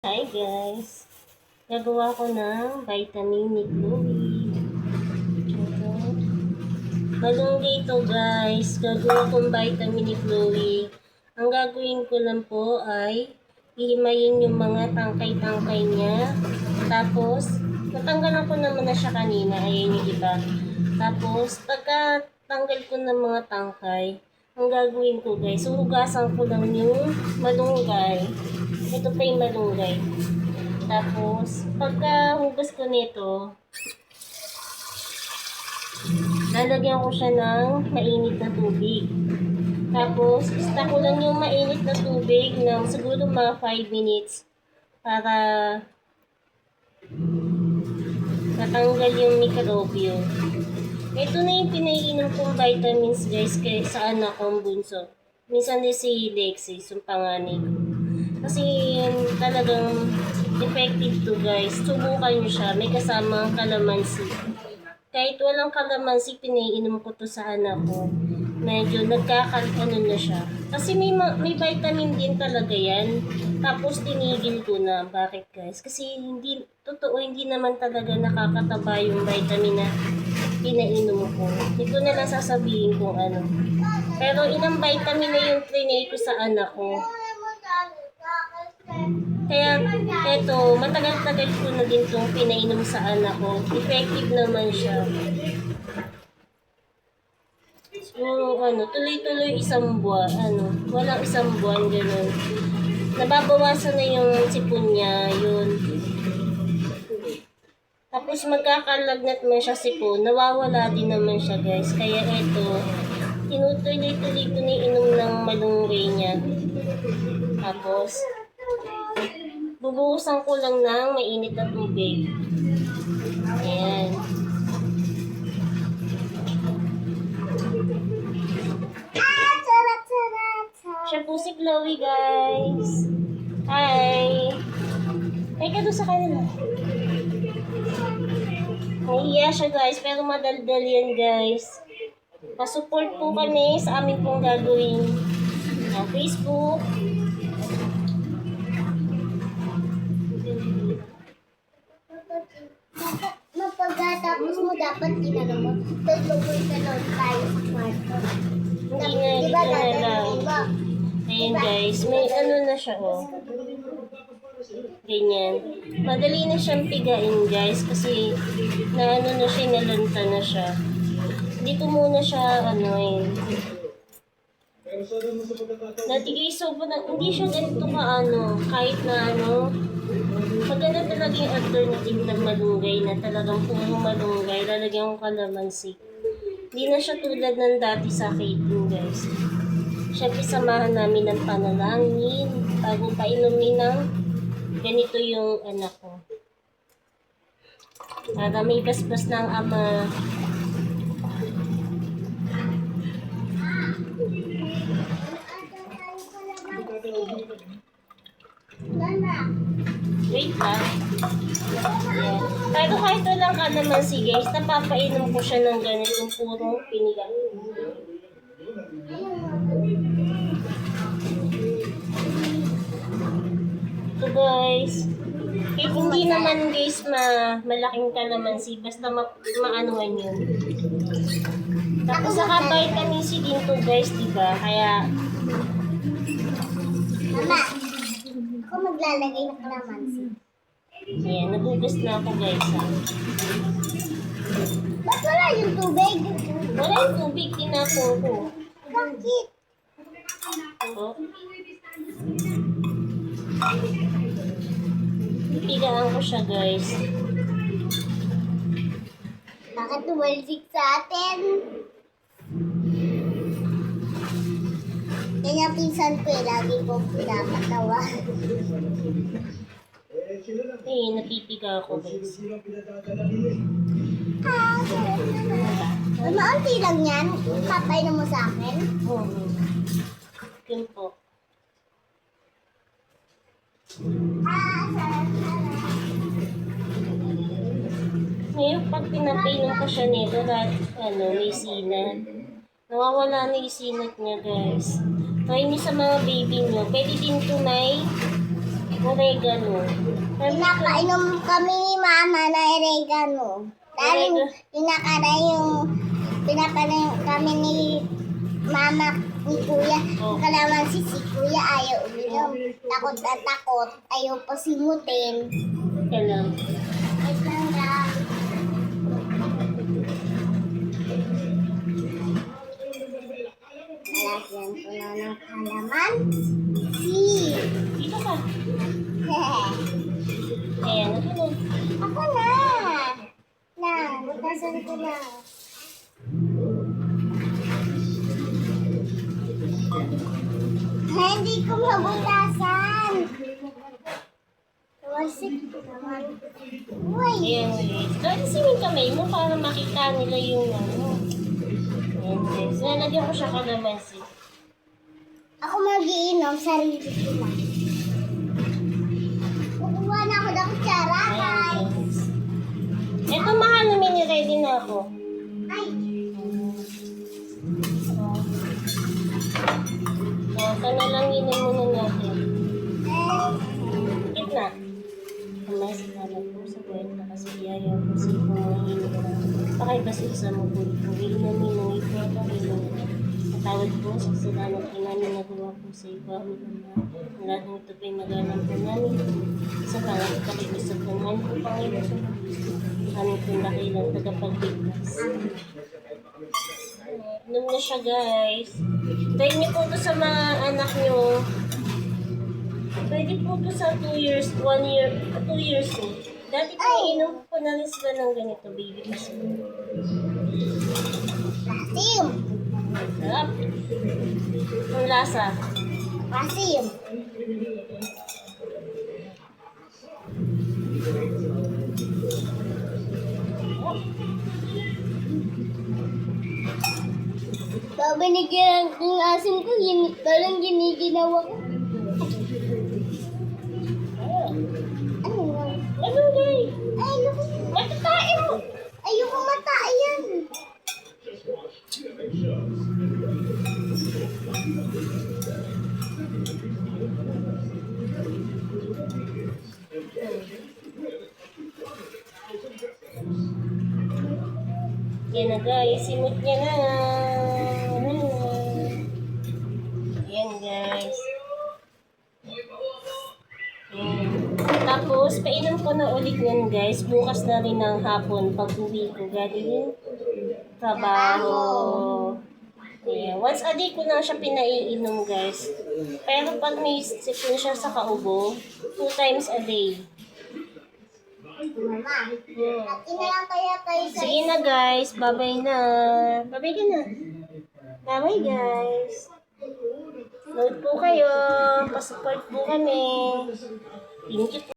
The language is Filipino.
Hi guys! Gagawa ko ng vitamin ni Chloe. Ito. Malunggay ito guys. Gagawa kong vitamin ni Chloe. Ang gagawin ko lang po ay ihimayin yung mga tangkay-tangkay niya. Tapos, natanggalan ko naman na siya kanina. Ayan yung iba. Tapos, pagka tanggal ko ng mga tangkay, ang gagawin ko guys, hugasan ko lang yung malunggay. Ito pa yung malunggay. Tapos, pagka hugas ko nito, lalagyan ko siya ng mainit na tubig. Tapos, basta ko lang yung mainit na tubig ng siguro mga 5 minutes para matanggal yung mikrobyo. Ito na yung pinaiinom kong vitamins guys kay sa anak kong bunso. Minsan din si Lexis, yung panganay ko. Kasi talagang effective to guys. Subukan nyo siya. May kasamang kalamansi. Kahit walang kalamansi, pinaiinom ko to sa anak ko. Medyo nagkakal-ano na siya. Kasi may vitamin din talaga yan. Tapos tinigil ko na. Bakit guys? Kasi hindi naman talaga nakakataba yung vitamin na pinainom ko. Hindi ko na lang sasabihin kung ano. Pero ilang vitamin na yung trinay ko sa anak ko. Kaya, eto, matagal-tagal ko na din itong pinainom sa anak ko. Effective naman siya. So, tuloy-tuloy isang buwan, walang isang buwan, gano'n. Nababawasan na yung sipon niya, yun. Tapos magkakalagnat man siya sipon, nawawala din naman siya guys. Kaya eto, tinutuloy-tuloy ko na inom ng malunggay niya. Tapos, bubuhusan ko lang ng mainit na tubig. Ayan. Siya po si Chloe, guys. Hi! Ay ka doon sa kanila. Nahiya siya, guys. Pero madaldal yan, guys. Pasupport po kami sa amin pong gagawin. Facebook. Pagkatapos mo dapat ginano mo, tutugol ka lang tayo sa kwarto. Hindi Diba na lang. dadalhin mo? Ayan guys, may ano na siya oh. Ganyan. Madali na siyang pigain guys kasi naano na siya, nalanta na siya. Hindi ko muna siya natigay hindi siya ganito kahit na maganda talaga yung alternative ng malunggay na talagang puro malunggay, lalagyan ko kalamansi. Hindi na siya tulad ng dati sa catering guys. Siyempre samahan namin ng panalangin bago painumin ng ganito yung anak ko. Para may basbas ng ama. Wait lang. Yeah. Pero kahit walang kalamansi guys, napapainom ko siya ng ganitong puro pinigang. Ito guys. Kahit hindi naman guys malaking kalamansi, basta maanuhan yun. Tapos saka vitamin C din to guys, diba? Kaya Mama, ako maglalagay ng kalamansi. ayan, nagugas na ako guys ha. Ba't wala yung tubig? Wala yung tubig, tinapo ko. Bakit? Oh. Pigaan ko siya guys. Bakit tumalsik sa atin? Yan yung pinsan ko lagi kong pinapatawa. Eh, napipiga ako guys. Mama, unti lang yan. Kapay na mo sa akin. Oo. Yun po. Ngayon, pag pinapainom ko siya nito, may sinat. Nawawala na yung sinat niya, guys. Kaya niyo sa mga baby niyo, pwede din ito may Oregano. Pinapainom kami ni Mama na oregano. Dahil pinapainom kami ni Mama ni Kuya. Kalamansi si Kuya ayaw uminom. Takot na takot. Ayaw pa simutin. Kailan? Wait lang lang. Lalagyan ko na ng kalamansi. Dito ka. Ayan, ako na. Ako na. Na, butasan ko na. Hindi ko mabutasan. Wasik naman. Uy. Ayan, guys. Galisin yung kamay mo para makita nila yung ano. Ayan, guys. Nalagyan ko siya kalamansi. Ako mag-iinom, sarili ko lang. Kukuha na ako ng kutsara, Ayan, guys. guys. Ito, mahal na mini-ready na ako. Ay, Panalanginin muna natin. eh. Gitna. Kamay sa kalat po sa kwenta kasi iyayaw ko sa ikaw mga inuman. Pakibasa mo po kung inamin ng ito at ang inuman. Matawad po sa kasalanan po namin nagawa po sa iba ang mga. Ang lahat ng ito po'y magalang po namin. Sa pangat pakibasa po naman po Panginoon sa aming pindakilang tagapagligtas. Inom na siya, guys. Try niyo po ito sa mga anak niyo. Pwede po ito sa 2 years, 1 year, 2 years old. Dati po inom po na rin sila ng ganito, baby kasi. Pasim. Sarap. Ang lasa. Pasim. Binigyan ng asim ko, parang giniginawa ko. Ano yun? Ano, guys? Ay, ayoko. Matatain mo. Ayoko matayan. Yan na, guys. Simot niya na. Yan, guys. Yan. Tapos, painom ko na ulit yan, guys. Bukas na rin ng hapon pag uwi ko. Galing trabaho. Yeah. Once a day ko na siya pinaiinom, guys. Pero pag may sipon siya sa kaubo, 2 times a day. Mama, Yeah. ati na lang kaya tayo sa Sige na, guys. Bye-bye na. Bye-bye ka na. Bye-bye, guys. Load po kayo. Pasupport po kami. Thank you po.